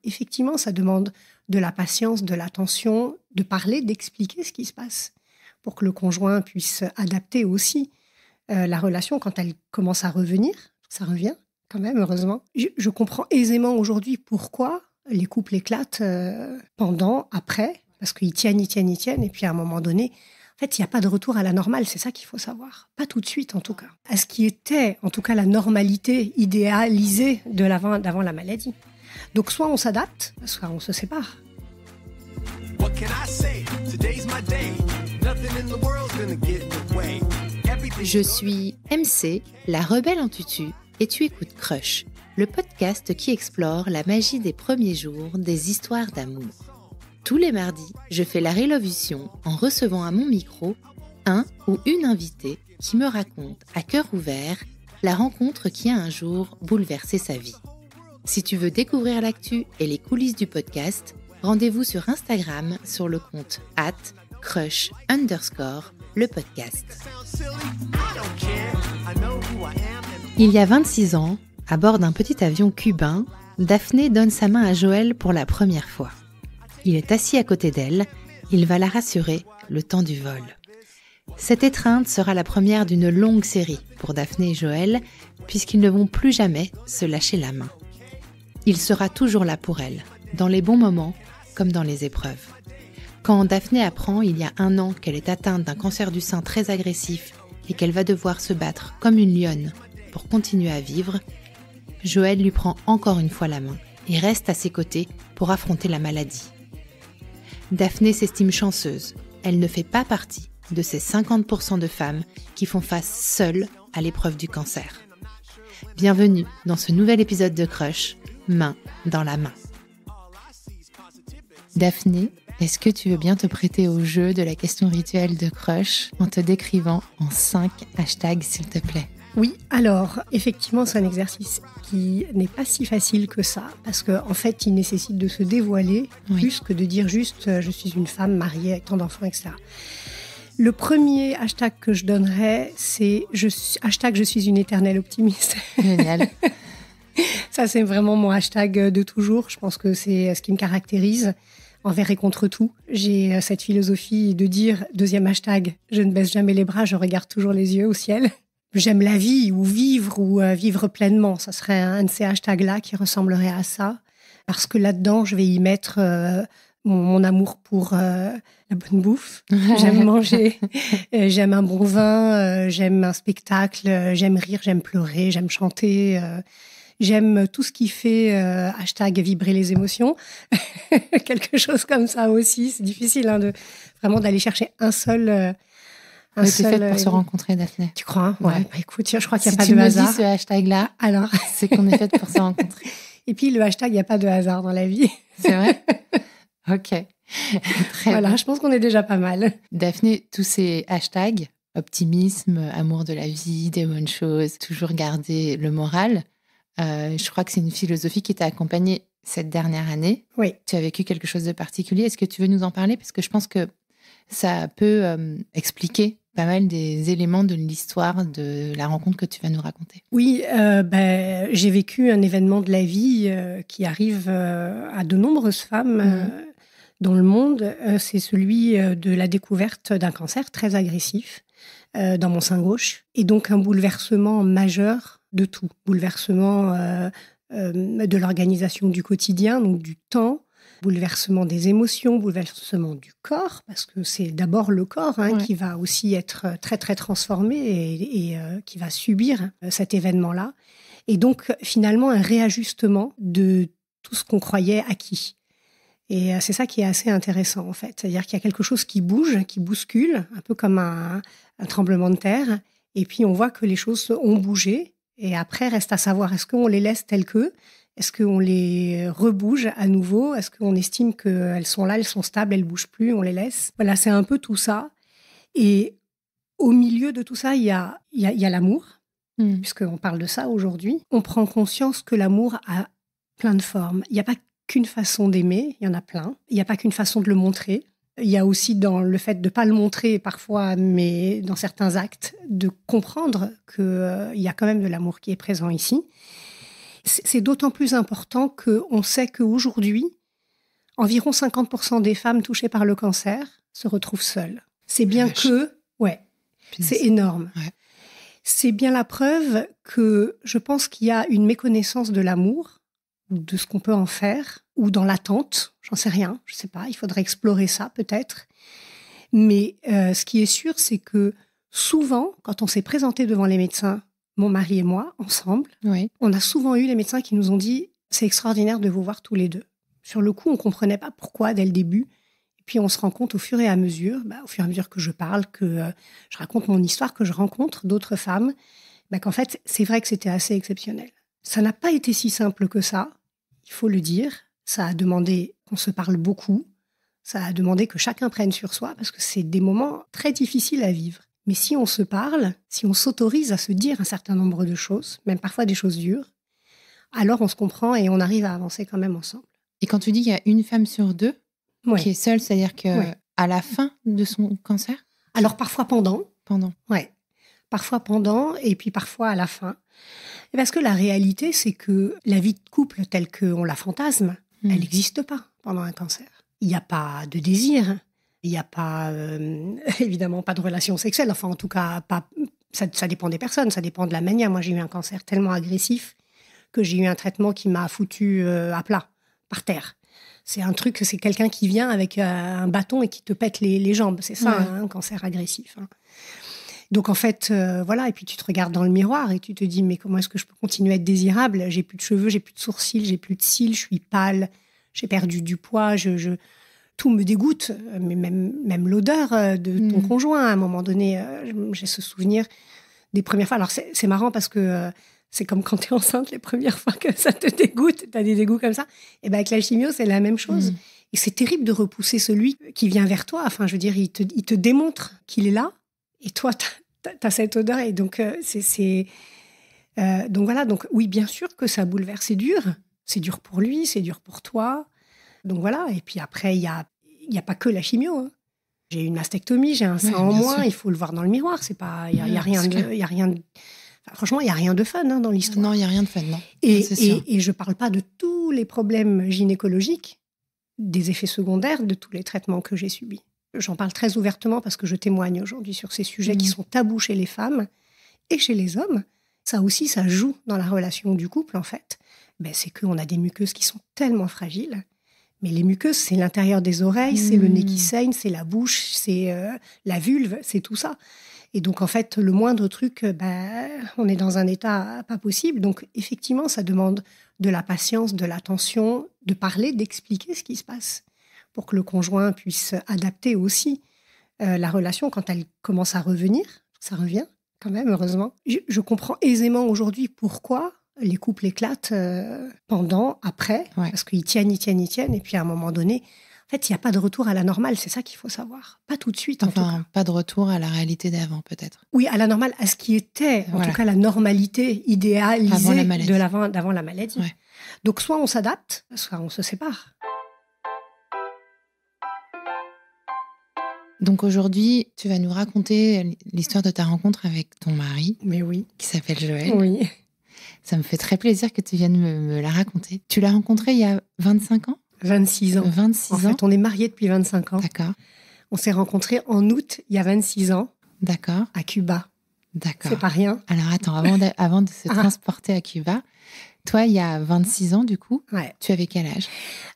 Effectivement, ça demande de la patience, de l'attention, de parler, d'expliquer ce qui se passe pour que le conjoint puisse adapter aussi la relation quand elle commence à revenir. Ça revient quand même, heureusement. Je comprends aisément aujourd'hui pourquoi les couples éclatent pendant, après, parce qu'ils tiennent, et puis à un moment donné, en fait, il n'y a pas de retour à la normale, c'est ça qu'il faut savoir. Pas tout de suite, en tout cas. À ce qui était, en tout cas, la normalité idéalisée d'avant la maladie. Donc, soit on s'adapte, soit on se sépare. Je suis MC, la rebelle en tutu, et tu écoutes Crush, le podcast qui explore la magie des premiers jours des histoires d'amour. Tous les mardis, je fais la révolution en recevant à mon micro un ou une invitée qui me raconte à cœur ouvert la rencontre qui a un jour bouleversé sa vie. Si tu veux découvrir l'actu et les coulisses du podcast, rendez-vous sur Instagram sur le compte @crush_le podcast. Il y a 26 ans, à bord d'un petit avion cubain, Daphné donne sa main à Joël pour la première fois. Il est assis à côté d'elle, il va la rassurer le temps du vol. Cette étreinte sera la première d'une longue série pour Daphné et Joël, puisqu'ils ne vont plus jamais se lâcher la main. Il sera toujours là pour elle, dans les bons moments comme dans les épreuves. Quand Daphné apprend il y a 1 an qu'elle est atteinte d'un cancer du sein très agressif et qu'elle va devoir se battre comme une lionne pour continuer à vivre, Joël lui prend encore une fois la main et reste à ses côtés pour affronter la maladie. Daphné s'estime chanceuse. Elle ne fait pas partie de ces 50% de femmes qui font face seules à l'épreuve du cancer. Bienvenue dans ce nouvel épisode de Crush, main dans la main. Daphné, est-ce que tu veux bien te prêter au jeu de la question rituelle de Crush en te décrivant en 5 hashtags, s'il te plaît ? Oui, alors, effectivement, c'est un exercice qui n'est pas si facile que ça, parce qu'en fait, il nécessite de se dévoiler, plus que de dire juste « je suis une femme mariée avec tant d'enfants », etc. Le premier hashtag que je donnerais, c'est hashtag « je suis une éternelle optimiste ». Génial. Ça, c'est vraiment mon hashtag de toujours. Je pense que c'est ce qui me caractérise envers et contre tout. J'ai cette philosophie de dire, deuxième hashtag, je ne baisse jamais les bras, je regarde toujours les yeux au ciel. J'aime la vie ou vivre pleinement. Ça serait un de ces hashtags-là qui ressemblerait à ça. Parce que là-dedans, je vais y mettre mon amour pour la bonne bouffe. J'aime manger, j'aime un bon vin, j'aime un spectacle, j'aime rire, j'aime pleurer, j'aime chanter. J'aime tout ce qui fait hashtag vibrer les émotions. Quelque chose comme ça aussi. C'est difficile vraiment d'aller chercher un seul... C'est fait pour se rencontrer, Daphné. Tu crois ? Ouais. Bah, écoute, je crois qu'il n'y a pas de hasard. Si tu me dis ce hashtag-là, alors c'est qu'on est fait pour se rencontrer. Et puis, le hashtag, il n'y a pas de hasard dans la vie. C'est vrai ? Ok. Très bien. Je pense qu'on est déjà pas mal. Daphné, tous ces hashtags, optimisme, amour de la vie, des bonnes choses, toujours garder le moral, je crois que c'est une philosophie qui t'a accompagnée cette dernière année. Oui. Tu as vécu quelque chose de particulier. Est-ce que tu veux nous en parler ? Parce que je pense que ça peut expliquer pas mal des éléments de l'histoire de la rencontre que tu vas nous raconter. Oui, j'ai vécu un événement de la vie qui arrive à de nombreuses femmes dans le monde. C'est celui de la découverte d'un cancer très agressif dans mon sein gauche. Et donc un bouleversement majeur de tout. Bouleversement de l'organisation du quotidien, donc du temps. Bouleversement des émotions, bouleversement du corps, parce que c'est d'abord le corps qui va aussi être très, très transformé et qui va subir cet événement-là. Et donc, finalement, un réajustement de tout ce qu'on croyait acquis. Et c'est ça qui est assez intéressant, en fait. C'est-à-dire qu'il y a quelque chose qui bouge, qui bouscule, un peu comme un tremblement de terre. Et puis, on voit que les choses ont bougé. Et après, reste à savoir, est-ce qu'on les laisse telles que ? Est-ce qu'on les rebouge à nouveau ? Est-ce qu'on estime qu'elles sont là, elles sont stables, elles ne bougent plus, on les laisse ? Voilà, c'est un peu tout ça. Et au milieu de tout ça, il y a l'amour, puisqu'on parle de ça aujourd'hui. On prend conscience que l'amour a plein de formes. Il n'y a pas qu'une façon d'aimer, il y en a plein. Il n'y a pas qu'une façon de le montrer. Il y a aussi dans le fait de ne pas le montrer parfois, mais dans certains actes, de comprendre qu'il y a quand même de l'amour qui est présent ici. C'est d'autant plus important qu'on sait qu'aujourd'hui, environ 50% des femmes touchées par le cancer se retrouvent seules. C'est bien que... Ouais, c'est énorme. Ouais. C'est bien la preuve que je pense qu'il y a une méconnaissance de l'amour, de ce qu'on peut en faire, ou dans l'attente, j'en sais rien, je sais pas, il faudrait explorer ça peut-être. Mais ce qui est sûr, c'est que souvent, quand on s'est présenté devant les médecins, mon mari et moi, ensemble, on a souvent eu les médecins qui nous ont dit « c'est extraordinaire de vous voir tous les deux ». Sur le coup, on ne comprenait pas pourquoi dès le début. Et puis, on se rend compte au fur et à mesure que je parle, que je raconte mon histoire, que je rencontre d'autres femmes, qu'en fait, c'est vrai que c'était assez exceptionnel. Ça n'a pas été si simple que ça, il faut le dire. Ça a demandé qu'on se parle beaucoup. Ça a demandé que chacun prenne sur soi, parce que c'est des moments très difficiles à vivre. Mais si on se parle, si on s'autorise à se dire un certain nombre de choses, même parfois des choses dures, alors on se comprend et on arrive à avancer quand même ensemble. Et quand tu dis qu'il y a une femme sur deux qui est seule, c'est-à-dire qu'à la fin de son cancer ? Alors parfois pendant. Ouais. Parfois pendant et puis parfois à la fin. Parce que la réalité, c'est que la vie de couple telle qu'on la fantasme, elle n'existe pas pendant un cancer. Il n'y a pas de désir, il n'y a pas, évidemment, pas de relation sexuelle. Enfin, en tout cas, ça dépend des personnes, ça dépend de la manière. Moi, j'ai eu un cancer tellement agressif que j'ai eu un traitement qui m'a foutu à plat, par terre. C'est un truc, c'est quelqu'un qui vient avec un bâton et qui te pète les jambes. C'est ça, un cancer agressif. Donc, en fait, voilà. Et puis, tu te regardes dans le miroir et tu te dis, mais comment est-ce que je peux continuer à être désirable ? J'ai plus de cheveux, j'ai plus de sourcils, j'ai plus de cils, je suis pâle, j'ai perdu du poids, tout me dégoûte. Mais même l'odeur de ton conjoint, à un moment donné, j'ai ce souvenir des premières fois. Alors, c'est marrant parce que c'est comme quand tu es enceinte, les premières fois que ça te dégoûte, tu as des dégoûts comme ça. Et avec la chimio, c'est la même chose. Et c'est terrible de repousser celui qui vient vers toi. Enfin, je veux dire, il te démontre qu'il est là. Et toi, t'as cette odeur. Et donc, donc voilà. Donc oui, bien sûr que ça bouleverse. C'est dur. C'est dur pour lui, c'est dur pour toi. Donc voilà. Et puis après, il y a pas que la chimio. Hein. J'ai une mastectomie, j'ai un sein en moins. Sûr. Il faut le voir dans le miroir. C'est pas, il y a rien de. Franchement, il n'y a rien de fun dans l'histoire. Non, il n'y a rien de fun, non. Et je ne parle pas de tous les problèmes gynécologiques, des effets secondaires de tous les traitements que j'ai subis. J'en parle très ouvertement parce que je témoigne aujourd'hui sur ces sujets qui sont tabous chez les femmes et chez les hommes. Ça aussi, ça joue dans la relation du couple, en fait. C'est qu'on a des muqueuses qui sont tellement fragiles. Mais les muqueuses, c'est l'intérieur des oreilles, c'est le nez qui saigne, c'est la bouche, c'est la vulve, c'est tout ça. Et donc, en fait, le moindre truc, on est dans un état pas possible. Donc, effectivement, ça demande de la patience, de l'attention, de parler, d'expliquer ce qui se passe pour que le conjoint puisse adapter aussi la relation quand elle commence à revenir. Ça revient quand même, heureusement. Je comprends aisément aujourd'hui pourquoi les couples éclatent pendant, après, parce qu'ils tiennent. Et puis, à un moment donné... En fait, il n'y a pas de retour à la normale, c'est ça qu'il faut savoir. Pas tout de suite, en tout cas. Pas de retour à la réalité d'avant, peut-être. Oui, à la normale, à ce qui était, en tout cas, la normalité idéalisée d'avant la maladie. Ouais. Donc, soit on s'adapte, soit on se sépare. Donc, aujourd'hui, tu vas nous raconter l'histoire de ta rencontre avec ton mari. Mais oui. Qui s'appelle Joël. Oui. Ça me fait très plaisir que tu viennes me la raconter. Tu l'as rencontré il y a 25 ans ? 26 ans. 26 ans. En fait, on est mariés depuis 25 ans. D'accord. On s'est rencontrés en août, il y a 26 ans. D'accord. À Cuba. D'accord. C'est pas rien. Alors, attends, avant de se transporter à Cuba, toi, il y a 26 ans, du coup, tu avais quel âge ?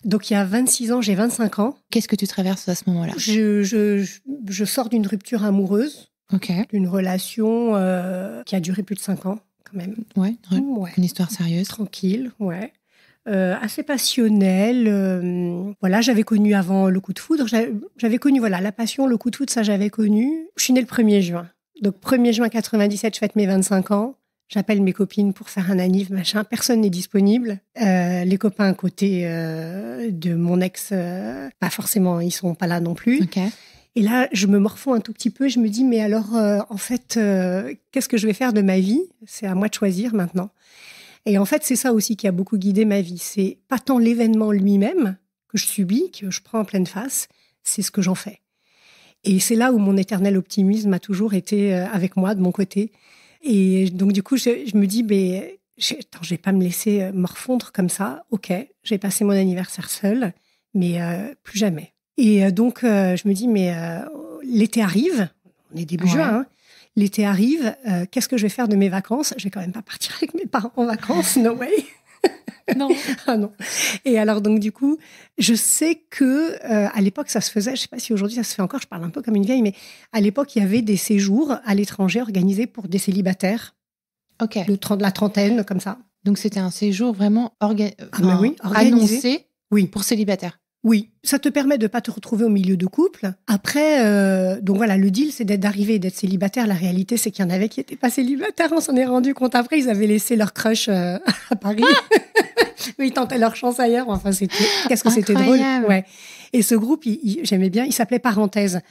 Donc, il y a 26 ans, j'ai 25 ans. Qu'est-ce que tu traverses à ce moment-là ? Je sors d'une rupture amoureuse. OK. D'une relation qui a duré plus de 5 ans, quand même. Ouais. Une histoire sérieuse. Tranquille, ouais. Assez passionnelle. Voilà, j'avais connu avant le coup de foudre. J'avais connu la passion, le coup de foudre, ça j'avais connu. Je suis née le 1er juin. Donc 1er juin 97, je fête mes 25 ans. J'appelle mes copines pour faire un anniv, machin. Personne n'est disponible. Les copains à côté de mon ex, pas forcément, ils sont pas là non plus. Okay. Et là, je me morfonds un tout petit peu. Je me dis, mais alors, en fait, qu'est-ce que je vais faire de ma vie ? C'est à moi de choisir maintenant. Et en fait, c'est ça aussi qui a beaucoup guidé ma vie. C'est pas tant l'événement lui-même que je subis, que je prends en pleine face, c'est ce que j'en fais. Et c'est là où mon éternel optimisme a toujours été avec moi, de mon côté. Et donc, du coup, je me dis, mais je vais pas me laisser morfondre comme ça. Ok, j'ai passé mon anniversaire seule, mais plus jamais. Et donc, je me dis, mais l'été arrive, on est début juin, hein, l'été arrive, qu'est-ce que je vais faire de mes vacances? Je vais quand même pas partir avec mes parents en vacances, no way. Non. Ah non. Et alors, donc, du coup, je sais que à l'époque, ça se faisait, je sais pas si aujourd'hui ça se fait encore, je parle un peu comme une vieille, mais à l'époque, il y avait des séjours à l'étranger organisés pour des célibataires. Ok. De la trentaine, comme ça. Donc, c'était un séjour vraiment organisé pour célibataires. Oui, ça te permet de pas te retrouver au milieu de couple. Après, donc voilà, le deal, c'est d'arriver et d'être célibataire. La réalité, c'est qu'il y en avait qui n'étaient pas célibataires. On s'en est rendu compte après. Ils avaient laissé leur crush à Paris. Mais ils tentaient leur chance ailleurs. Enfin, qu'est-ce que c'était drôle. Ouais. Et ce groupe, j'aimais bien, il s'appelait Parenthèse.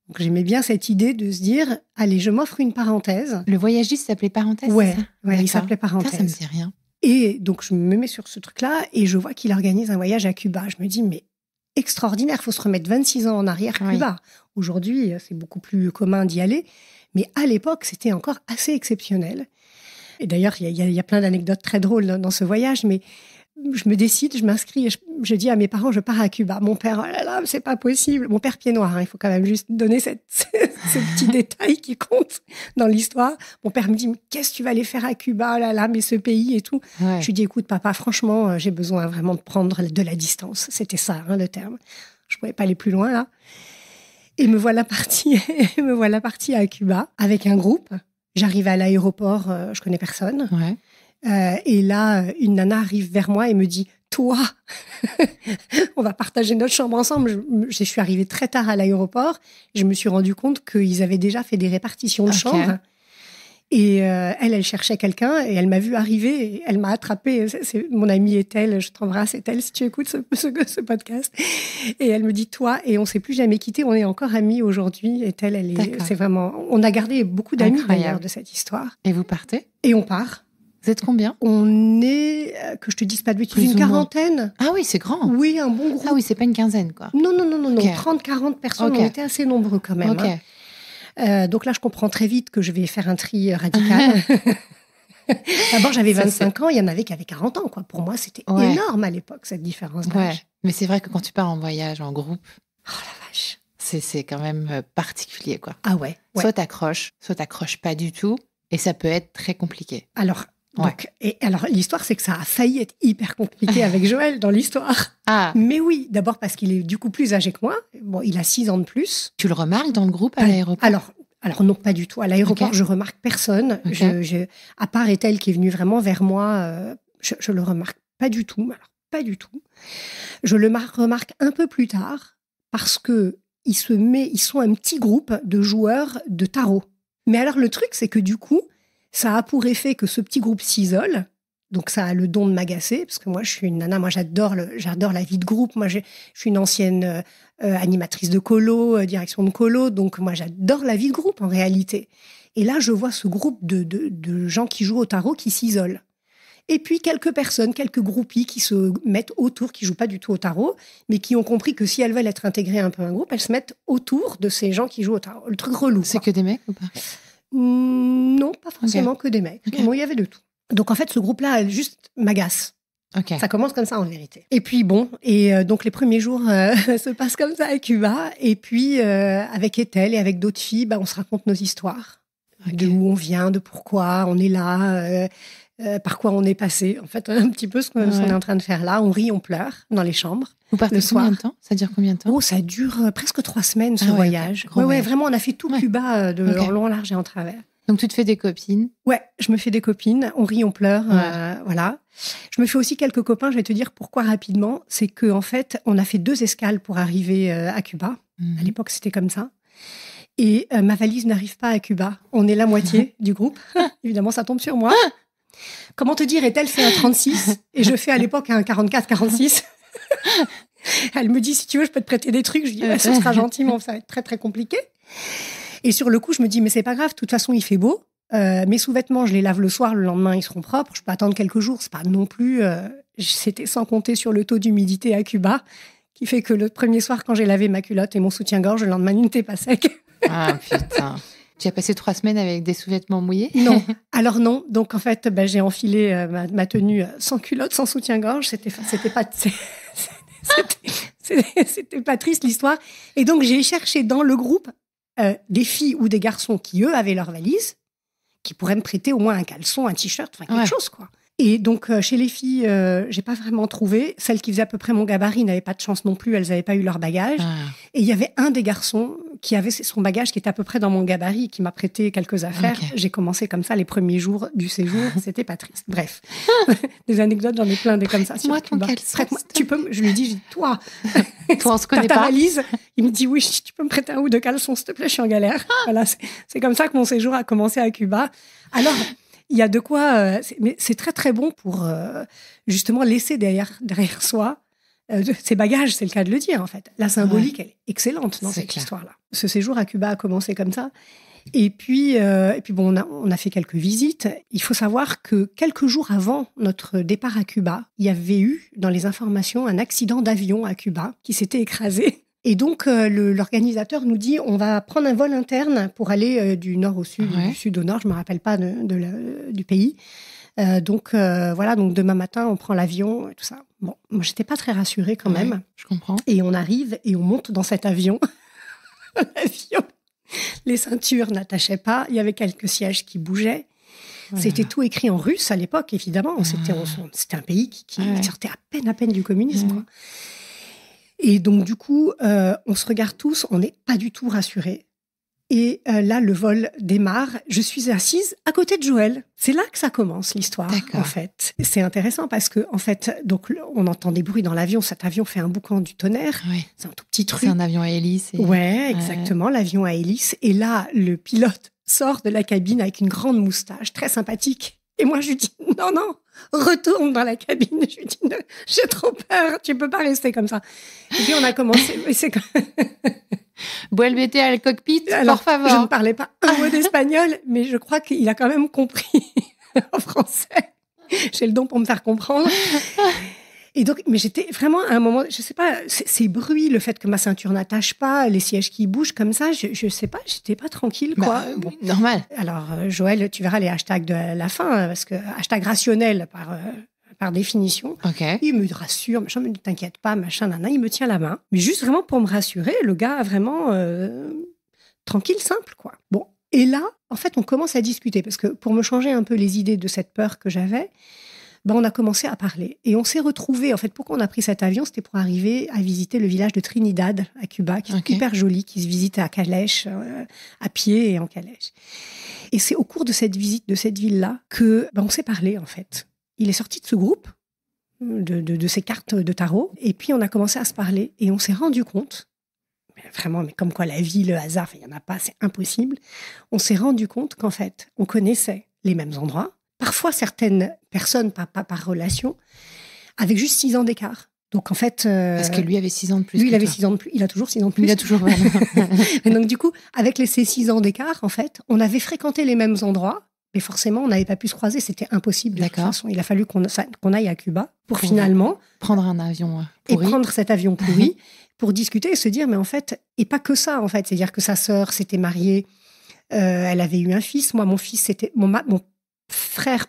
Donc, j'aimais bien cette idée de se dire, allez, je m'offre une parenthèse. Le voyagiste s'appelait Parenthèse, ouais, c'est ça? Ouais, il s'appelait Parenthèse. Ça me dit rien. Et donc, je me mets sur ce truc-là et je vois qu'il organise un voyage à Cuba. Je me dis, mais extraordinaire, il faut se remettre 26 ans en arrière, Cuba. Aujourd'hui, c'est beaucoup plus commun d'y aller. Mais à l'époque, c'était encore assez exceptionnel. Et d'ailleurs, il y a plein d'anecdotes très drôles dans ce voyage, mais je me décide, je m'inscris, je dis à mes parents, je pars à Cuba. Mon père, oh là là, c'est pas possible. Mon père pied noir, hein, il faut quand même juste donner ce petit détail qui compte dans l'histoire. Mon père me dit, mais qu'est-ce que tu vas aller faire à Cuba? Oh là là, mais ce pays et tout. Ouais. Je lui dis, écoute, papa, franchement, j'ai besoin vraiment de prendre de la distance. C'était ça, hein, le terme. Je pouvais pas aller plus loin, là. Et me voilà partie à Cuba avec un groupe. J'arrive à l'aéroport, je connais personne. Ouais. Et là, une nana arrive vers moi et me dit « Toi, on va partager notre chambre ensemble ». Je suis arrivée très tard à l'aéroport. Je me suis rendu compte qu'ils avaient déjà fait des répartitions de chambres. Et elle cherchait quelqu'un et elle m'a vue arriver et elle m'a attrapée. C'est mon amie Ethel, je t'embrasse Ethel si tu écoutes ce podcast. Et elle me dit « Toi », et on ne s'est plus jamais quittés. On est encore amis aujourd'hui. Ethel, c'est vraiment… On a gardé beaucoup d'amis d'ailleurs de cette histoire. Et vous partez? Et on part. Vous êtes combien? On est, que je te dise pas de bêtises, une quarantaine. Ah oui, c'est grand. Oui, un bon groupe. Ah oui, c'est pas une quinzaine, quoi. Non. 30-40 personnes, on était assez nombreux quand même. Okay. Hein. Donc là, je comprends très vite que je vais faire un tri radical. D'abord, j'avais 25 ans, il y en avait qui avaient 40 ans. Quoi. Pour moi, c'était énorme à l'époque, cette différence d'âge. Ouais. Mais c'est vrai que quand tu pars en voyage, en groupe… Oh la vache. C'est quand même particulier, quoi. Ah ouais. Soit t'accroches pas du tout, et ça peut être très compliqué. Donc, l'histoire, c'est que ça a failli être hyper compliqué avec Joël dans l'histoire. Ah. Mais oui, d'abord parce qu'il est du coup plus âgé que moi. Bon, il a 6 ans de plus. Tu le remarques dans le groupe à l'aéroport? Alors non, pas du tout. À l'aéroport, je remarque personne. À part Ethel qui est venue vraiment vers moi, je le remarque pas du tout. Alors, pas du tout. Je le remarque un peu plus tard parce que ils sont un petit groupe de joueurs de tarot. Mais alors le truc, c'est que du coup, ça a pour effet que ce petit groupe s'isole. Donc, ça a le don de m'agacer, parce que moi, je suis une nana, moi, j'adore la vie de groupe. Moi, je suis une ancienne animatrice de colo, direction de colo. Donc, moi, j'adore la vie de groupe, en réalité. Et là, je vois ce groupe de gens qui jouent au tarot qui s'isolent. Et puis, quelques personnes, quelques groupies qui se mettent autour, qui jouent pas du tout au tarot, mais qui ont compris que si elles veulent être intégrées un peu à un groupe, elles se mettent autour de ces gens qui jouent au tarot. Le truc relou. C'est que des mecs ou pas? Non, pas forcément que des mecs. Bon, il y avait de tout. Donc, en fait, ce groupe-là, elle juste m'agace. Ça commence comme ça, en vérité. Et puis, bon, donc les premiers jours se passent comme ça à Cuba. Et puis, avec Ethel et avec d'autres filles, on se raconte nos histoires. De où on vient, de pourquoi on est là, par quoi on est passé. En fait, un petit peu ce qu'on est en train de faire là. On rit, on pleure dans les chambres. Vous partez combien de temps? Ça dure combien de temps? Oh, ça dure presque 3 semaines, ce voyage. Ouais, vraiment, on a fait tout Cuba de long, large et en travers. Donc, tu te fais des copines? Ouais, je me fais des copines. On rit, on pleure, voilà. Je me fais aussi quelques copains. Je vais te dire pourquoi rapidement. C'est qu'en fait, on a fait 2 escales pour arriver à Cuba. À l'époque, c'était comme ça. Et ma valise n'arrive pas à Cuba. On est la moitié du groupe. Évidemment, ça tombe sur moi. Comment te dire, Ethel fait un 36 et je fais à l'époque un 44-46. Elle me dit, si tu veux, je peux te prêter des trucs. Je dis, ce sera gentil, mais ça va être très, très compliqué. Et sur le coup, je me dis, mais c'est pas grave, de toute façon, il fait beau. Mes sous-vêtements, je les lave le soir, le lendemain, ils seront propres. Je peux attendre quelques jours. C'est pas non plus... c'était sans compter sur le taux d'humidité à Cuba, qui fait que le premier soir, quand j'ai lavé ma culotte et mon soutien-gorge, le lendemain, il n'était pas sec. Ah, putain. Tu as passé 3 semaines avec des sous-vêtements mouillés? Non. Alors non. Donc en fait, j'ai enfilé ma tenue sans culotte, sans soutien-gorge. C'était pas triste l'histoire. Et donc j'ai cherché dans le groupe des filles ou des garçons qui eux avaient leur valise, qui pourraient me prêter au moins un caleçon, un t-shirt, enfin quelque chose quoi. Et donc, chez les filles, j'ai pas vraiment trouvé. Celles qui faisaient à peu près mon gabarit n'avaient pas de chance non plus. Elles n'avaient pas eu leur bagage. Et il y avait un des garçons qui avait son bagage qui était à peu près dans mon gabarit, qui m'a prêté quelques affaires. Okay. J'ai commencé comme ça les premiers jours du séjour. C'était pas triste. Bref. Des anecdotes, j'en ai plein des comme ça. Moi, ton caleçon. Tu peux, je lui ai dit, toi, on se connaît pas. Ta valise. Il me dit, oui, tu peux me prêter un ou deux caleçons, s'il te plaît, je suis en galère. Voilà. C'est comme ça que mon séjour a commencé à Cuba. Alors, il y a de quoi, mais c'est très très bon pour justement laisser derrière soi ses bagages, c'est le cas de le dire en fait. La symbolique, elle est excellente dans cette histoire-là. Ce séjour à Cuba a commencé comme ça. Et puis bon, on a fait quelques visites. Il faut savoir que quelques jours avant notre départ à Cuba, il y avait eu dans les informations un accident d'avion à Cuba qui s'était écrasé. Et donc, l'organisateur nous dit, on va prendre un vol interne pour aller du nord au sud, du sud au nord, je ne me rappelle pas du pays. Donc, voilà, donc demain matin, on prend l'avion et tout ça. Bon, moi, je n'étais pas très rassurée quand même. Je comprends. Et on arrive et on monte dans cet avion. L'avion, les ceintures n'attachaient pas, il y avait quelques sièges qui bougeaient. C'était tout écrit en russe à l'époque, évidemment. C'était un pays qui sortait à peine du communisme, quoi. Et donc, du coup, on se regarde tous, on n'est pas du tout rassurés. Et là, le vol démarre. Je suis assise à côté de Joël. C'est là que ça commence, l'histoire, en fait. C'est intéressant parce que, en fait, donc, on entend des bruits dans l'avion. Cet avion fait un boucan du tonnerre. Oui. C'est un tout petit truc. C'est un avion à hélice. Ouais, exactement, l'avion à hélice. Et là, le pilote sort de la cabine avec une grande moustache, très sympathique. Et moi, je lui dis, non, retourne dans la cabine. Je lui dis, j'ai trop peur, tu peux pas rester comme ça. Et puis, on a commencé. Vuélvete al cockpit, alors, por favor. Je ne parlais pas un mot d'espagnol, mais je crois qu'il a quand même compris en français. J'ai le don pour me faire comprendre. Et donc, mais j'étais vraiment à un moment, je sais pas, ces bruits, le fait que ma ceinture n'attache pas, les sièges qui bougent comme ça, je sais pas, j'étais pas tranquille, quoi. Bon. Normal. Alors, Joël, tu verras les hashtags de la fin, parce que hashtag rationnel par définition. Okay. Il me rassure, machin, ne t'inquiète pas, machin, nana, il me tient la main. Mais juste vraiment pour me rassurer, le gars vraiment tranquille, simple, quoi. Bon. Et là, en fait, on commence à discuter, parce que pour me changer un peu les idées de cette peur que j'avais, on a commencé à parler. Et on s'est retrouvés, en fait, pourquoi on a pris cet avion, c'était pour arriver à visiter le village de Trinidad, à Cuba, qui est hyper joli, qui se visite à calèche, à pied et en calèche. Et c'est au cours de cette visite de cette ville-là que on s'est parlé, en fait. Il est sorti de ce groupe, de ces cartes de tarot, et puis on a commencé à se parler, et on s'est rendu compte, vraiment, mais comme quoi la vie, le hasard, il n'y en a pas, c'est impossible, on s'est rendu compte qu'en fait, on connaissait les mêmes endroits. Parfois, certaines personnes, pas par relation, avec juste 6 ans d'écart. Donc, en fait... Parce que lui avait 6 ans de plus. Lui, il avait 6 ans de plus. Il a toujours 6 ans de plus. Il a toujours... Et donc, du coup, avec ces 6 ans d'écart, en fait, on avait fréquenté les mêmes endroits, mais forcément, on n'avait pas pu se croiser. C'était impossible de toute façon. Il a fallu qu'on aille à Cuba pour finalement... Prendre un avion pourri. Et prendre cet avion pourri pour discuter et se dire, mais en fait... Et pas que ça, en fait. C'est-à-dire que sa sœur s'était mariée. Elle avait eu un fils. Moi, mon fils, c'était... Mon frère,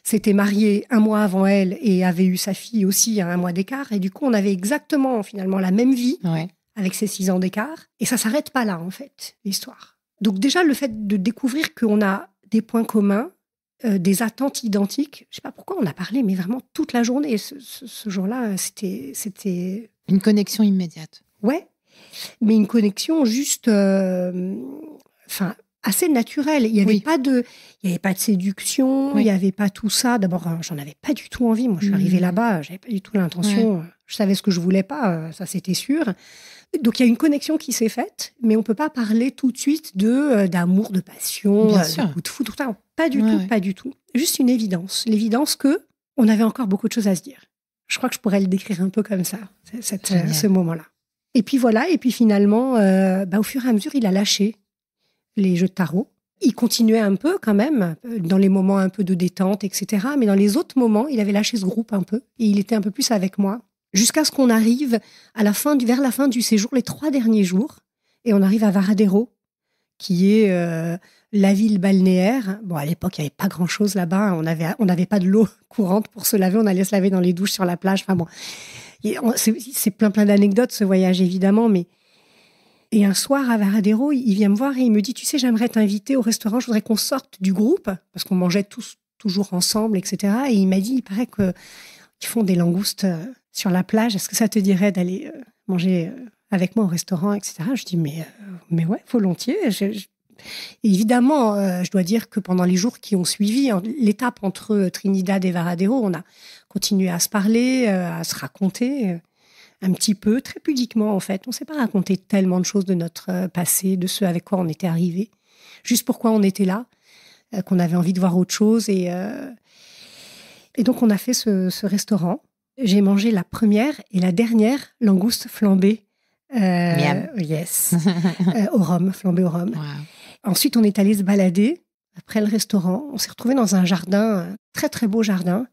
s'était marié 1 mois avant elle et avait eu sa fille aussi à 1 mois d'écart. Et du coup, on avait exactement, finalement, la même vie avec ces 6 ans d'écart. Et ça s'arrête pas là, en fait, l'histoire. Donc déjà, le fait de découvrir qu'on a des points communs, des attentes identiques, je sais pas pourquoi on a parlé, mais vraiment toute la journée. Ce jour-là, c'était... Une connexion immédiate. Ouais, mais une connexion juste... assez naturel. Il n'y avait pas de séduction, il n'y avait pas tout ça. D'abord, j'en avais pas du tout envie. Moi, je suis arrivée là-bas, j'avais pas du tout l'intention. Ouais. Je savais ce que je voulais pas, ça c'était sûr. Donc, il y a une connexion qui s'est faite, mais on peut pas parler tout de suite d'amour, de passion, de coup de foudre, tout ça. Pas du tout, pas du tout. Juste une évidence. L'évidence que on avait encore beaucoup de choses à se dire. Je crois que je pourrais le décrire un peu comme ça, ce moment-là. Et puis voilà, et puis finalement, au fur et à mesure, il a lâché les jeux de tarot. Il continuait un peu quand même, dans les moments un peu de détente, etc. Mais dans les autres moments, il avait lâché ce groupe un peu. Et il était un peu plus avec moi. Jusqu'à ce qu'on arrive vers la fin du séjour, les 3 derniers jours. Et on arrive à Varadero, qui est la ville balnéaire. Bon, à l'époque, il n'y avait pas grand-chose là-bas. On n'avait pas de l'eau courante pour se laver. On allait se laver dans les douches sur la plage. Enfin bon, c'est plein d'anecdotes, ce voyage, évidemment. Et un soir, à Varadero, il vient me voir et il me dit, tu sais, j'aimerais t'inviter au restaurant. Je voudrais qu'on sorte du groupe, parce qu'on mangeait tous toujours ensemble, etc. Et il m'a dit, il paraît qu'ils font des langoustes sur la plage. Est-ce que ça te dirait d'aller manger avec moi au restaurant, etc. Je dis, mais ouais, volontiers. Évidemment, je dois dire que pendant les jours qui ont suivi, l'étape entre Trinidad et Varadero, on a continué à se parler, à se raconter un petit peu, très pudiquement en fait. On ne s'est pas raconté tellement de choses de notre passé, de ce avec quoi on était arrivé, juste pourquoi on était là, qu'on avait envie de voir autre chose. Et donc, on a fait ce restaurant. J'ai mangé la première et la dernière langouste flambée. Yes. Au rhum, flambée au rhum. Wow. Ensuite, on est allé se balader après le restaurant. On s'est retrouvé dans un jardin, un très très beau jardin.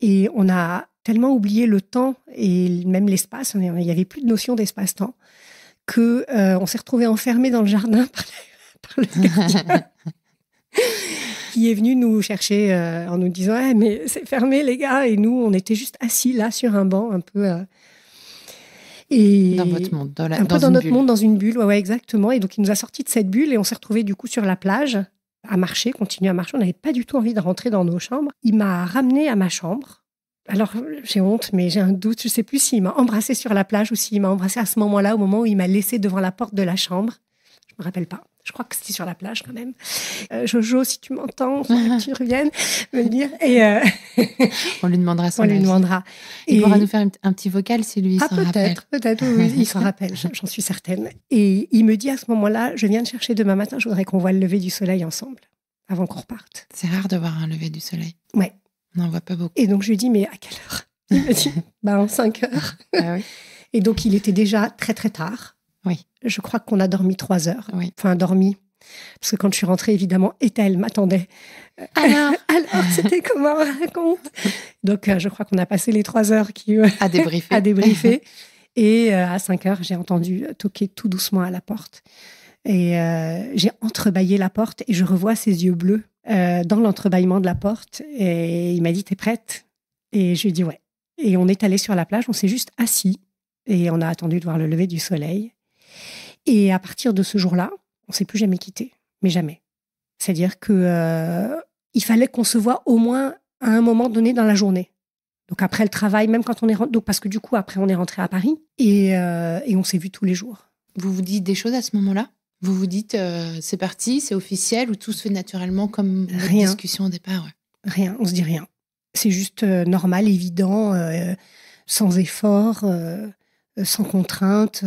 Et on a tellement oublié le temps et même l'espace, il n'y avait plus de notion d'espace-temps, qu'on s'est retrouvé enfermé dans le jardin par le gardien qui est venu nous chercher en nous disant « mais c'est fermé les gars !» Et nous, on était juste assis là sur un banc un peu... Et dans votre monde, dans notre monde, dans une bulle, ouais, exactement. Et donc, il nous a sortis de cette bulle et on s'est retrouvés du coup sur la plage à marcher, continuer à marcher. On n'avait pas du tout envie de rentrer dans nos chambres. Il m'a ramené à ma chambre. Alors, j'ai honte, mais j'ai un doute. Je ne sais plus s'il m'a embrassé sur la plage ou s'il m'a embrassé à ce moment-là, au moment où il m'a laissé devant la porte de la chambre. Je ne me rappelle pas. Je crois que c'était sur la plage quand même. Jojo, si tu m'entends, que tu reviennes me le dire. Et on lui demandera son avis. On lui demandera. Il pourra nous faire un petit vocal si lui s'en rappelle. Peut-être, oui, il s'en rappelle, j'en suis certaine. Et il me dit à ce moment-là, je viens de chercher demain matin, je voudrais qu'on voit le lever du soleil ensemble, avant qu'on reparte. C'est rare de voir un lever du soleil. Ouais. On n'en voit pas beaucoup. Et donc je lui dis, mais à quelle heure? Il me dit, en 5 heures. Ah oui. Et donc il était déjà très très tard. Oui. Je crois qu'on a dormi 3 heures. Oui. Enfin, dormi. Parce que quand je suis rentrée, évidemment, Ethel m'attendait. Alors, c'était comment, raconte. Donc, je crois qu'on a passé les 3 heures à débriefer. Et à 5 heures, j'ai entendu toquer tout doucement à la porte. Et j'ai entrebâillé la porte et je revois ses yeux bleus dans l'entrebâillement de la porte. Et il m'a dit, t'es prête? Et je lui ai dit, ouais. Et on est allé sur la plage, on s'est juste assis et on a attendu de voir le lever du soleil. Et à partir de ce jour-là, on ne s'est plus jamais quitté, mais jamais. C'est-à-dire qu'il fallait qu'on se voit au moins à un moment donné dans la journée. Donc après le travail, même quand on est rentré, donc parce que du coup après on est rentré à Paris et on s'est vu tous les jours. Vous vous dites des choses à ce moment-là? Vous vous dites c'est parti, c'est officiel ou tout se fait naturellement comme notre discussion au départ? Ouais. Rien, on se dit rien. C'est juste normal, évident, sans effort, sans contrainte,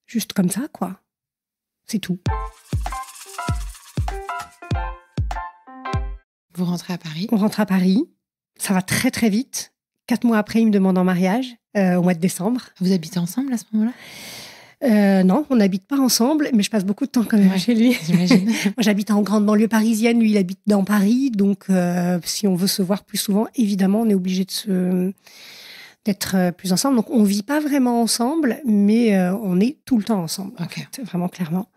juste comme ça quoi. C'est tout. Vous rentrez à Paris? On rentre à Paris. Ça va très, très vite. 4 mois après, il me demande en mariage, au mois de décembre. Vous habitez ensemble à ce moment-là? Non, on n'habite pas ensemble, mais je passe beaucoup de temps quand même chez lui. J'imagine. Moi, j'habite en grande banlieue parisienne. Lui, il habite dans Paris. Donc, si on veut se voir plus souvent, évidemment, on est obligé d'être plus ensemble. Donc, on vit pas vraiment ensemble, mais on est tout le temps ensemble. Okay. En fait, vraiment, clairement.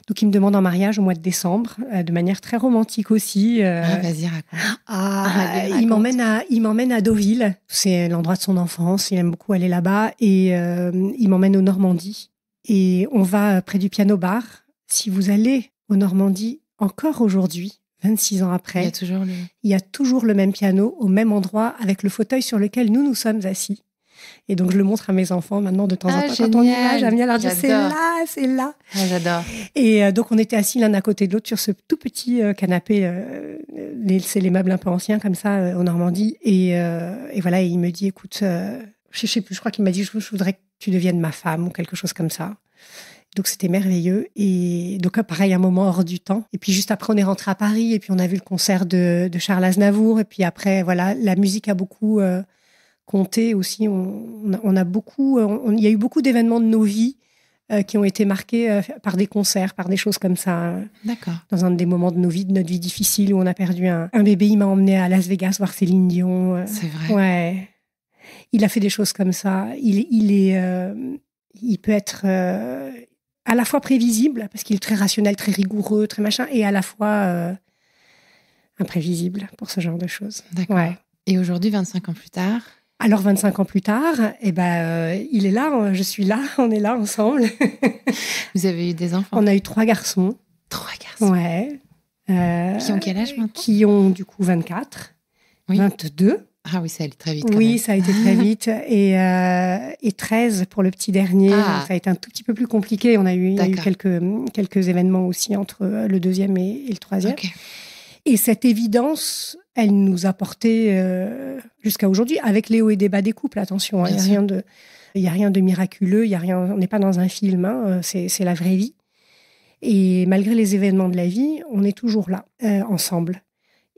Donc, il me demande en mariage au mois de décembre, de manière très romantique aussi. Vas-y, raconte. Il m'emmène à Deauville. C'est l'endroit de son enfance. Il aime beaucoup aller là-bas. Et il m'emmène aux Normandies. Et on va près du piano-bar. Si vous allez aux Normandies, encore aujourd'hui, 26 ans après, il y a toujours le même piano, au même endroit, avec le fauteuil sur lequel nous sommes assis. Et donc, je le montre à mes enfants maintenant de temps en temps. Génial. Quand on y va, j'aime bien leur dire, c'est là. Ah, j'adore. Et donc, on était assis l'un à côté de l'autre sur ce tout petit canapé. C'est les meubles un peu anciens, comme ça, en Normandie. Et voilà, et il me dit, écoute, je sais plus, je crois qu'il m'a dit, je voudrais que tu deviennes ma femme ou quelque chose comme ça. Donc, c'était merveilleux. Et donc, pareil, un moment hors du temps. Et puis, juste après, on est rentré à Paris et puis on a vu le concert de Charles Aznavour. Et puis après, voilà, la musique a beaucoup... compté aussi, on a beaucoup, il y a eu beaucoup d'événements de nos vies qui ont été marqués par des concerts, par des choses comme ça. D'accord. Dans un des moments de notre vie difficile où on a perdu un bébé, il m'a emmené à Las Vegas voir Céline Dion. C'est vrai. Ouais. Il a fait des choses comme ça. Il peut être à la fois prévisible, parce qu'il est très rationnel, très rigoureux, très machin, et à la fois imprévisible pour ce genre de choses. D'accord. Ouais. Et aujourd'hui, 25 ans plus tard? Alors, 25 ans plus tard, il est là, je suis là, on est là ensemble. Vous avez eu des enfants? On a eu 3 garçons. 3 garçons? Ouais. Qui ont quel âge maintenant? Qui ont du coup 24, 22. Ah oui, ça allait très vite. Oui, ça a été très vite. Et 13 pour le petit dernier. Ah. Ça a été un tout petit peu plus compliqué. Il y a eu quelques événements aussi entre le deuxième et le troisième. Okay. Et cette évidence, elle nous a porté jusqu'à aujourd'hui, avec les hauts et des bas des couples. Attention, il n'y a rien de miraculeux. On n'est pas dans un film. C'est la vraie vie. Et malgré les événements de la vie, on est toujours là, ensemble.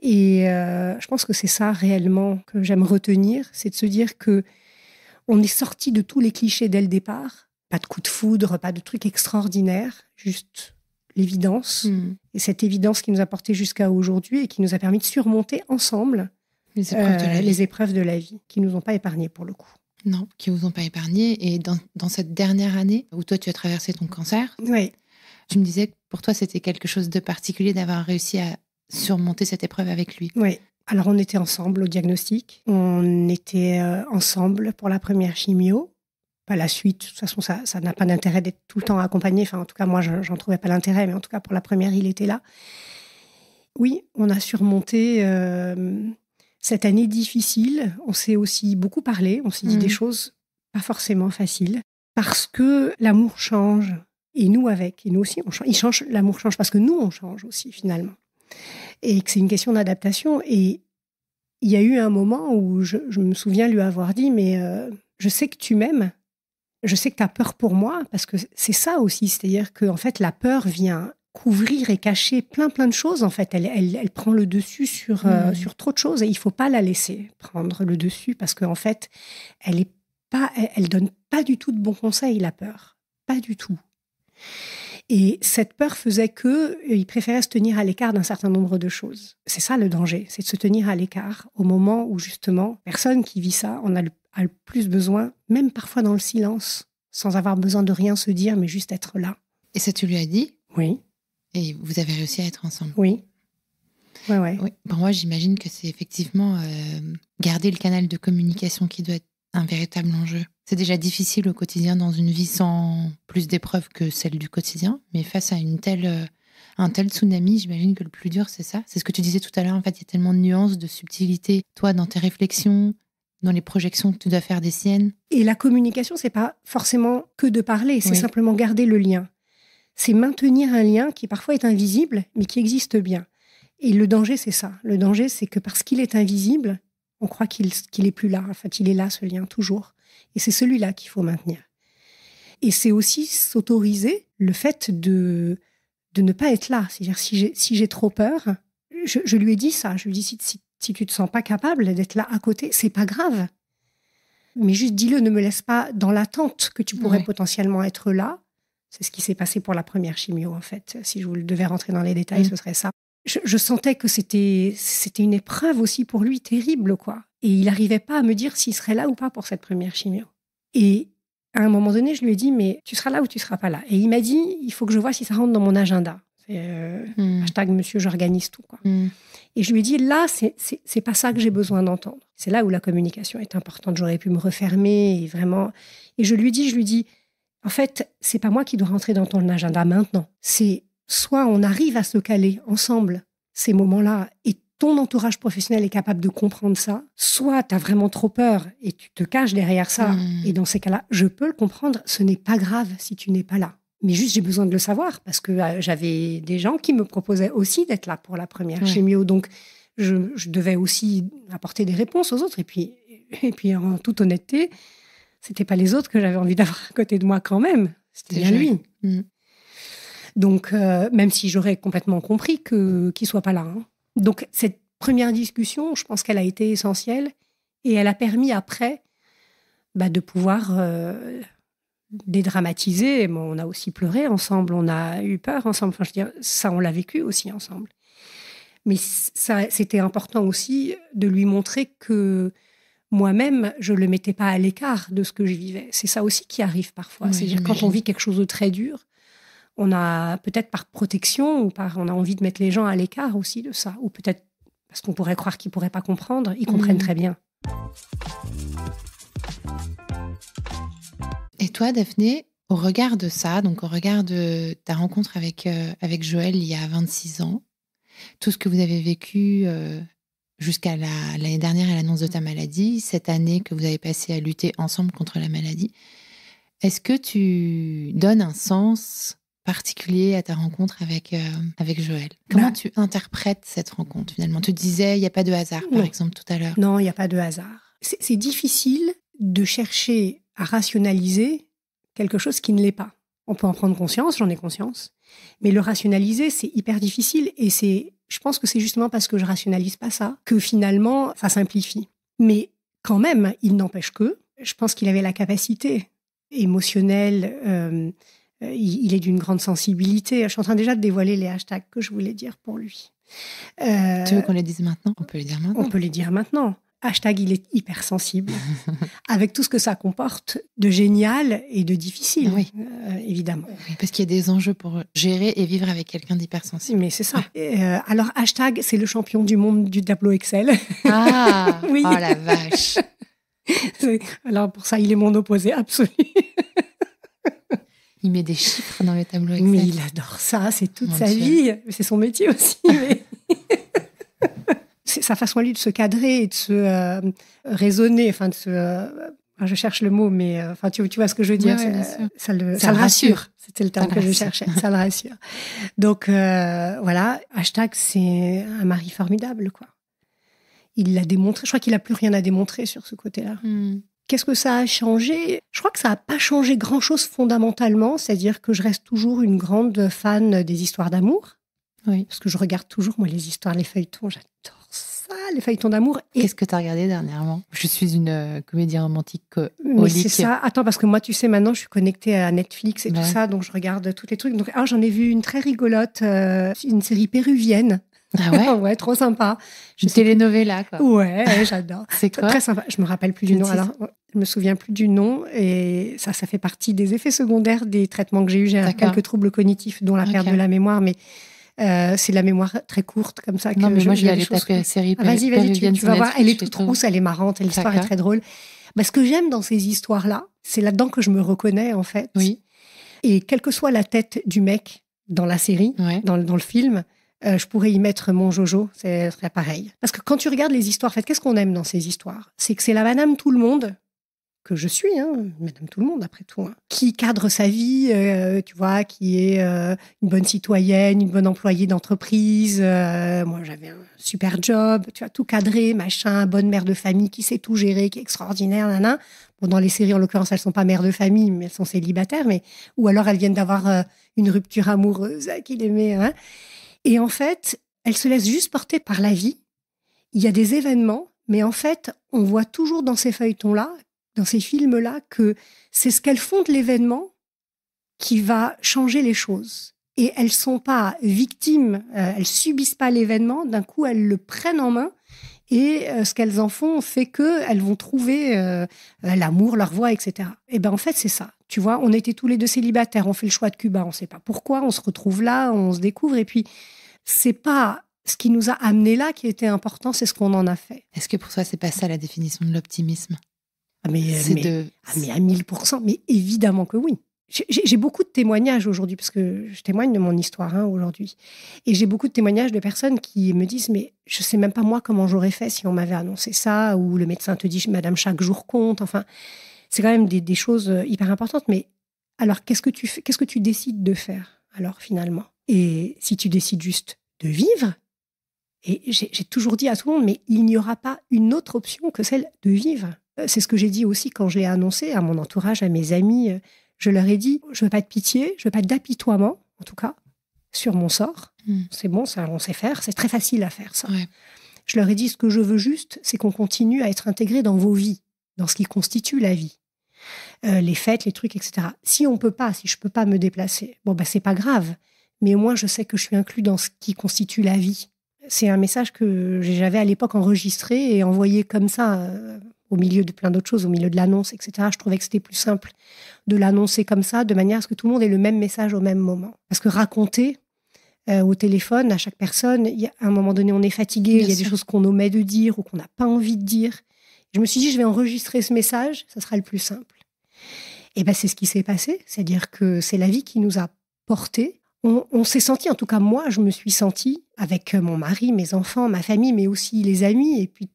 Et je pense que c'est ça réellement que j'aime retenir, c'est de se dire que on est sorti de tous les clichés dès le départ. Pas de coup de foudre, pas de trucs extraordinaires, juste l'évidence. Et cette évidence qui nous a porté jusqu'à aujourd'hui et qui nous a permis de surmonter ensemble les épreuves de la vie, qui ne nous ont pas épargnés pour le coup. Non, qui ne vous ont pas épargnés. Et dans cette dernière année où toi, tu as traversé ton cancer, oui. Tu me disais que pour toi, c'était quelque chose de particulier d'avoir réussi à surmonter cette épreuve avec lui. Oui. Alors, on était ensemble au diagnostic. On était ensemble pour la première chimio. Pas la suite. De toute façon, ça n'a pas d'intérêt d'être tout le temps accompagné. Enfin, en tout cas, moi, j'en trouvais pas l'intérêt. Mais en tout cas, pour la première, il était là. Oui, on a surmonté cette année difficile. On s'est aussi beaucoup parlé. On s'est dit des choses pas forcément faciles. Parce que l'amour change. Et nous avec, et nous aussi, on change. Il change, l'amour change parce que nous, on change aussi, finalement. Et que c'est une question d'adaptation. Et il y a eu un moment où je me souviens lui avoir dit, mais je sais que tu m'aimes, je sais que tu as peur pour moi, parce que c'est ça aussi, c'est-à-dire que en fait, la peur vient couvrir et cacher plein de choses. En fait, elle prend le dessus sur trop de choses, et il ne faut pas la laisser prendre le dessus, parce qu'en fait, elle donne pas du tout de bons conseils, la peur. Pas du tout. Et cette peur faisait qu'il préférait se tenir à l'écart d'un certain nombre de choses. C'est ça le danger, c'est de se tenir à l'écart au moment où justement, personne qui vit ça, on a le plus besoin, même parfois dans le silence, sans avoir besoin de rien se dire, mais juste être là. Et ça, tu lui as dit? Oui. Et vous avez réussi à être ensemble? Oui. Ouais. Oui. Pour moi, j'imagine que c'est effectivement garder le canal de communication qui doit être un véritable enjeu. C'est déjà difficile au quotidien dans une vie sans plus d'épreuves que celle du quotidien, mais face à un tel tsunami, j'imagine que le plus dur, c'est ça. C'est ce que tu disais tout à l'heure, en fait, il y a tellement de nuances, de subtilité, toi, dans tes réflexions, dans les projections que tu dois faire des siennes. Et la communication, c'est pas forcément que de parler, c'est simplement garder le lien. C'est maintenir un lien qui parfois est invisible, mais qui existe bien. Et le danger, c'est ça. Le danger, c'est que parce qu'il est invisible, on croit qu'il est plus là. En fait, il est là, ce lien, toujours. Et c'est celui-là qu'il faut maintenir. Et c'est aussi s'autoriser le fait de ne pas être là. C'est-à-dire, si j'ai trop peur, je lui ai dit ça. Je lui ai dit, si tu te sens pas capable d'être là à côté, c'est pas grave. Mais juste dis-le, ne me laisse pas dans l'attente que tu pourrais potentiellement être là. C'est ce qui s'est passé pour la première chimio, en fait. Si je devais rentrer dans les détails, ce serait ça. Je sentais que c'était une épreuve aussi pour lui terrible, quoi. Et il n'arrivait pas à me dire s'il serait là ou pas pour cette première chimio. Et à un moment donné, je lui ai dit, mais tu seras là ou tu seras pas là? Et il m'a dit, il faut que je vois si ça rentre dans mon agenda. Hashtag monsieur, j'organise tout, quoi. Et je lui ai dit, là, c'est pas ça que j'ai besoin d'entendre. C'est là où la communication est importante. J'aurais pu me refermer et vraiment. Et je lui dis, en fait, c'est pas moi qui dois rentrer dans ton agenda maintenant. C'est soit on arrive à se caler ensemble ces moments-là et ton entourage professionnel est capable de comprendre ça, soit tu as vraiment trop peur et tu te caches derrière ça. Et dans ces cas-là, je peux le comprendre, ce n'est pas grave si tu n'es pas là. Mais juste, j'ai besoin de le savoir parce que j'avais des gens qui me proposaient aussi d'être là pour la première chimio. Donc, je devais aussi apporter des réponses aux autres. Et puis en toute honnêteté, c'était pas les autres que j'avais envie d'avoir à côté de moi quand même. C'était bien lui. Donc, même si j'aurais complètement compris qu'il soit pas là. Hein. Donc, cette première discussion, je pense qu'elle a été essentielle et elle a permis après de pouvoir dédramatiser. Bon, on a aussi pleuré ensemble, on a eu peur ensemble. Enfin, je veux dire, ça, on l'a vécu aussi ensemble. Mais ça, c'était important aussi de lui montrer que moi-même, je ne le mettais pas à l'écart de ce que je vivais. C'est ça aussi qui arrive parfois. C'est-à-dire, quand on vit quelque chose de très dur, On a peut-être par protection ou on a envie de mettre les gens à l'écart aussi de ça. Ou peut-être parce qu'on pourrait croire qu'ils ne pourraient pas comprendre. Ils comprennent très bien. Et toi, Daphné, au regard de ça, donc au regard de ta rencontre avec Joël il y a 26 ans, tout ce que vous avez vécu jusqu'à l'année dernière et l'annonce de ta maladie, cette année que vous avez passée à lutter ensemble contre la maladie, est-ce que tu donnes un sens particulier à ta rencontre avec Joël? Comment tu interprètes cette rencontre finalement? Tu disais, il n'y a pas de hasard, par exemple, tout à l'heure. Non, il n'y a pas de hasard. C'est difficile de chercher à rationaliser quelque chose qui ne l'est pas. On peut en prendre conscience, j'en ai conscience, mais le rationaliser, c'est hyper difficile et je pense que c'est justement parce que je rationalise pas ça que finalement, ça simplifie. Mais quand même, il n'empêche que, je pense qu'il avait la capacité émotionnelle, il est d'une grande sensibilité. Je suis en train déjà de dévoiler les hashtags que je voulais dire pour lui. Tu veux qu'on les dise maintenant? On peut les dire maintenant. On peut les dire maintenant. Hashtag, il est hyper sensible, avec tout ce que ça comporte de génial et de difficile, oui. Évidemment. Oui, parce qu'il y a des enjeux pour gérer et vivre avec quelqu'un d'hypersensible. Mais c'est ça. Alors, hashtag, c'est le champion du monde du tableau Excel. Ah, oui. Oh la vache. Alors, pour ça, il est mon opposé absolu. Il met des chiffres dans le tableau Excel. Mais il adore ça, c'est toute sa vie. C'est son métier aussi. Mais... c'est sa façon à lui de se cadrer et de se raisonner, enfin de se... je cherche le mot, mais enfin tu vois ce que je veux dire. Ouais, ça le rassure. C'était le terme que je cherchais. Ça le rassure. Donc voilà, hashtag, c'est un mari formidable, quoi. Il l'a démontré. Je crois qu'il n'a plus rien à démontrer sur ce côté-là. Qu'est-ce que ça a changé? Je crois que ça n'a pas changé grand-chose fondamentalement, c'est-à-dire que je reste toujours une grande fan des histoires d'amour. Oui. Parce que je regarde toujours, moi, les histoires, les feuilletons, j'adore ça, les feuilletons d'amour. Qu'est-ce que tu as regardé dernièrement? Je suis une comédie romantique Mais c'est ça. Attends, parce que moi, tu sais, maintenant, je suis connectée à Netflix et tout ça, donc je regarde tous les trucs. Donc, j'en ai vu une très rigolote, une série péruvienne. Ah ouais? Ouais, trop sympa. Une telenovela, quoi. Ouais, j'adore. C'est quoi? Très sympa. Je me rappelle plus du nom. Alors, je me souviens plus du nom. Et ça fait partie des effets secondaires des traitements que j'ai eus. J'ai quelques troubles cognitifs, dont la perte de la mémoire, mais c'est de la mémoire très courte, comme ça. Non, mais moi, je vais aller taper la série péruvienne. Tu vas voir. Elle est toute rousse, elle est marrante, l'histoire est très drôle. Bah, ce que j'aime dans ces histoires-là, c'est là-dedans que je me reconnais, en fait. Oui. Et quelle que soit la tête du mec dans la série, dans le film, je pourrais y mettre mon Jojo, ce serait pareil. Parce que quand tu regardes les histoires, en fait, qu'est-ce qu'on aime dans ces histoires? C'est que c'est la madame tout le monde, que je suis, madame tout le monde après tout, qui cadre sa vie, tu vois, qui est une bonne citoyenne, une bonne employée d'entreprise. Moi, j'avais un super job, tu vois, tout cadré, machin, bonne mère de famille qui sait tout gérer, qui est extraordinaire, nanana. Bon, dans les séries, en l'occurrence, elles sont pas mères de famille, mais elles sont célibataires, ou alors elles viennent d'avoir une rupture amoureuse qu'il aimait, Et en fait, elle se laisse juste porter par la vie. Il y a des événements, mais en fait, on voit toujours dans ces feuilletons-là, dans ces films-là, que c'est ce qu'elles font de l'événement qui va changer les choses. Et elles ne sont pas victimes, elles subissent pas l'événement, d'un coup, elles le prennent en main. Et ce qu'elles en font fait qu'elles vont trouver l'amour, leur voie, etc. Et ben en fait, c'est ça. Tu vois, on était tous les deux célibataires, on fait le choix de Cuba, on ne sait pas pourquoi, on se retrouve là, on se découvre. Et puis, c'est pas ce qui nous a amenés là qui était important, c'est ce qu'on en a fait. Est-ce que pour toi, c'est pas ça la définition de l'optimisme? Mais à 1000%, mais évidemment que oui. J'ai beaucoup de témoignages aujourd'hui, parce que je témoigne de mon histoire aujourd'hui. Et j'ai beaucoup de témoignages de personnes qui me disent « Mais je ne sais même pas moi comment j'aurais fait si on m'avait annoncé ça », ou le médecin te dit « Madame, chaque jour compte ». Enfin, c'est quand même des choses hyper importantes. Mais alors, qu'est-ce que tu fais? Qu'est-ce que tu décides de faire, alors, finalement? Et si tu décides juste de vivre, et j'ai toujours dit à tout le monde « Mais il n'y aura pas une autre option que celle de vivre ». C'est ce que j'ai dit aussi quand je l'ai annoncé à mon entourage, à mes amis. Je leur ai dit, je veux pas de pitié, je veux pas d'apitoiement, en tout cas, sur mon sort. C'est bon, ça, on sait faire, c'est très facile à faire, ça. Ouais. Je leur ai dit, ce que je veux juste, c'est qu'on continue à être intégrés dans vos vies, dans ce qui constitue la vie. Les fêtes, les trucs, etc. Si je peux pas me déplacer, bon, c'est pas grave, mais au moins, je sais que je suis inclus dans ce qui constitue la vie. C'est un message que j'avais à l'époque enregistré et envoyé comme ça, au milieu de plein d'autres choses, au milieu de l'annonce, etc. Je trouvais que c'était plus simple de l'annoncer comme ça, de manière à ce que tout le monde ait le même message au même moment. Parce que raconter au téléphone à chaque personne, à un moment donné, on est fatigué, il y a des choses qu'on omet de dire ou qu'on n'a pas envie de dire. Je me suis dit, je vais enregistrer ce message, ça sera le plus simple. Et c'est ce qui s'est passé, c'est-à-dire que c'est la vie qui nous a portés. On s'est senti, en tout cas moi, je me suis sentie avec mon mari, mes enfants, ma famille, mais aussi les amis et puis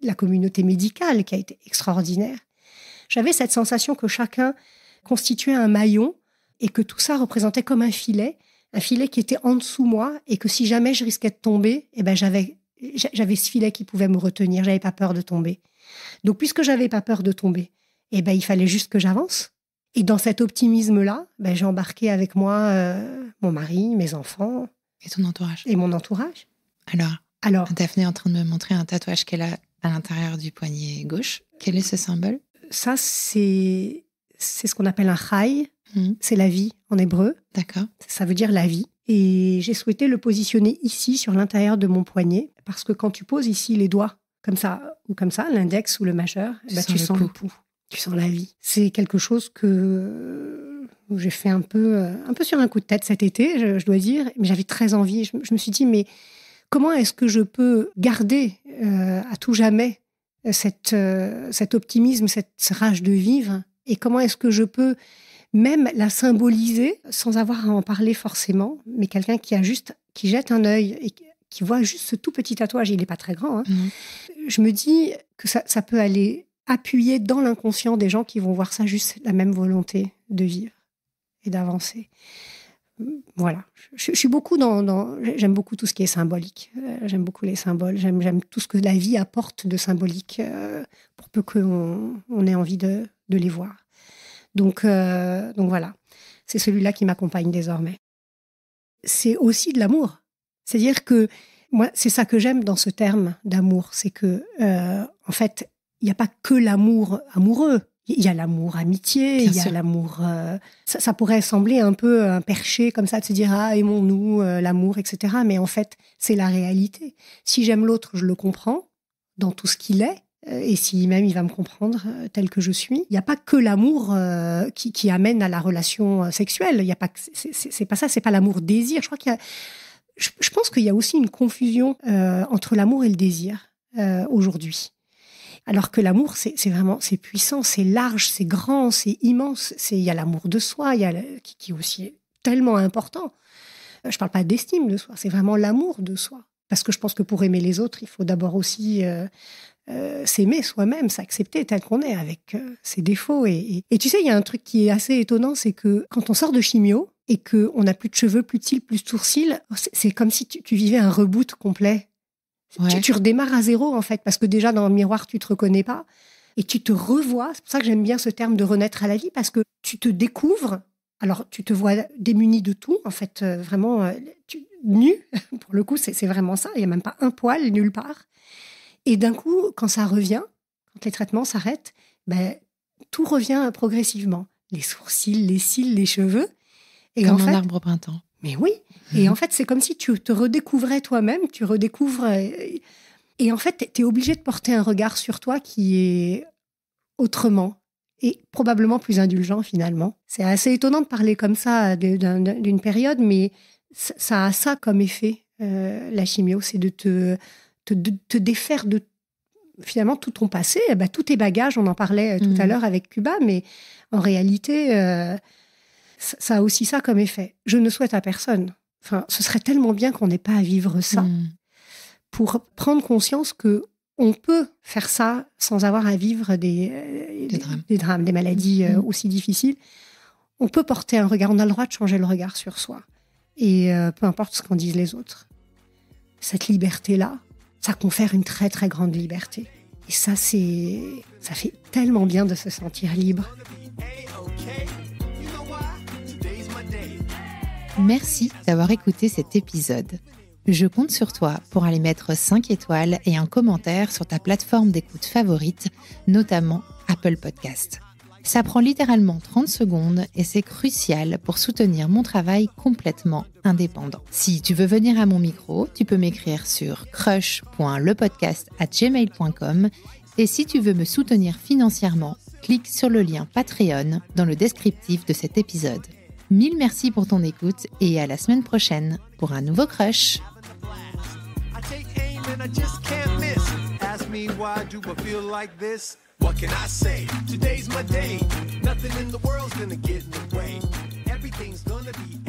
la communauté médicale qui a été extraordinaire. J'avais cette sensation que chacun constituait un maillon et que tout ça représentait comme un filet qui était en dessous moi et que si jamais je risquais de tomber, j'avais ce filet qui pouvait me retenir, j'avais pas peur de tomber. Donc puisque j'avais pas peur de tomber, il fallait juste que j'avance. Et dans cet optimisme-là, j'ai embarqué avec moi mon mari, mes enfants. Et ton entourage. Et mon entourage. Alors, Daphné est en train de me montrer un tatouage qu'elle a à l'intérieur du poignet gauche. Quel est ce symbole ? Ça, c'est ce qu'on appelle un chai. C'est la vie en hébreu. D'accord. Ça veut dire la vie. Et j'ai souhaité le positionner ici, sur l'intérieur de mon poignet, parce que quand tu poses ici les doigts, comme ça, ou comme ça, l'index ou le majeur, tu sens le pouls. Tu sens la vie. C'est quelque chose que j'ai fait un peu sur un coup de tête cet été, je dois dire. Mais j'avais très envie. Je me suis dit, mais comment est-ce que je peux garder à tout jamais cet optimisme, cette rage de vivre ? Et comment est-ce que je peux même la symboliser sans avoir à en parler forcément, mais quelqu'un qui jette un œil et qui voit juste ce tout petit tatouage, il n'est pas très grand. Je me dis que ça peut aller appuyer dans l'inconscient des gens qui vont voir ça juste la même volonté de vivre et d'avancer. Voilà. Je suis beaucoup j'aime beaucoup tout ce qui est symbolique. J'aime beaucoup les symboles. J'aime tout ce que la vie apporte de symbolique pour peu qu'on ait envie de les voir. Donc voilà. C'est celui-là qui m'accompagne désormais. C'est aussi de l'amour. C'est-à-dire que moi, c'est ça que j'aime dans ce terme d'amour. C'est que, en fait, il n'y a pas que l'amour amoureux. Il y a l'amour amitié, il y a l'amour... ça pourrait sembler un peu un perché comme ça, de se dire « Ah, aimons-nous, l'amour, etc. » Mais en fait, c'est la réalité. Si j'aime l'autre, je le comprends dans tout ce qu'il est. Et si même il va me comprendre tel que je suis. Il n'y a pas que l'amour qui amène à la relation sexuelle. Il y a pas, c'est pas ça, c'est pas l'amour-désir. Je pense qu'il y a aussi une confusion entre l'amour et le désir aujourd'hui. Alors que l'amour, c'est puissant, c'est large, c'est grand, c'est immense. Il y a l'amour de soi, qui aussi est tellement important. Je parle pas d'estime de soi, c'est vraiment l'amour de soi. Parce que je pense que pour aimer les autres, il faut d'abord aussi s'aimer soi-même, s'accepter tel qu'on est, avec ses défauts. Et tu sais, il y a un truc qui est assez étonnant, c'est que quand on sort de chimio et qu'on n'a plus de cheveux, plus de cils, plus de sourcils, c'est comme si tu vivais un reboot complet. Ouais. Tu redémarres à zéro, en fait, parce que déjà, dans le miroir, tu te reconnais pas. Et tu te revois. C'est pour ça que j'aime bien ce terme de renaître à la vie, parce que tu te découvres. Alors, tu te vois démuni de tout, en fait, vraiment nu. Pour le coup, c'est vraiment ça. Il n'y a même pas un poil nulle part. Et d'un coup, quand ça revient, quand les traitements s'arrêtent, tout revient progressivement. Les sourcils, les cils, les cheveux. Et comme un arbre au printemps. Mais oui. Et en fait, c'est comme si tu te redécouvrais toi-même, tu redécouvres... Et en fait, tu es obligé de porter un regard sur toi qui est autrement et probablement plus indulgent, finalement. C'est assez étonnant de parler comme ça d'une période, mais ça a ça comme effet, la chimio, c'est de te défaire de finalement tout ton passé, tous tes bagages, on en parlait tout à l'heure avec Cuba, mais en réalité, ça a aussi ça comme effet. Je ne souhaite à personne. Enfin, ce serait tellement bien qu'on n'ait pas à vivre ça pour prendre conscience qu'on peut faire ça sans avoir à vivre des drames, des maladies aussi difficiles. On peut porter un regard, on a le droit de changer le regard sur soi. Et peu importe ce qu'en disent les autres. Cette liberté-là, ça confère une très très grande liberté. Et ça fait tellement bien de se sentir libre. Merci d'avoir écouté cet épisode. Je compte sur toi pour aller mettre 5 étoiles et un commentaire sur ta plateforme d'écoute favorite, notamment Apple Podcast. Ça prend littéralement 30 secondes et c'est crucial pour soutenir mon travail complètement indépendant. Si tu veux venir à mon micro, tu peux m'écrire sur crush.lepodcast@gmail.com Et si tu veux me soutenir financièrement, clique sur le lien Patreon dans le descriptif de cet épisode. 1000 merci pour ton écoute et à la semaine prochaine pour un nouveau Crush. What can I say? Today's my day. Nothing in the world's gonna get in the way. Everything's gonna be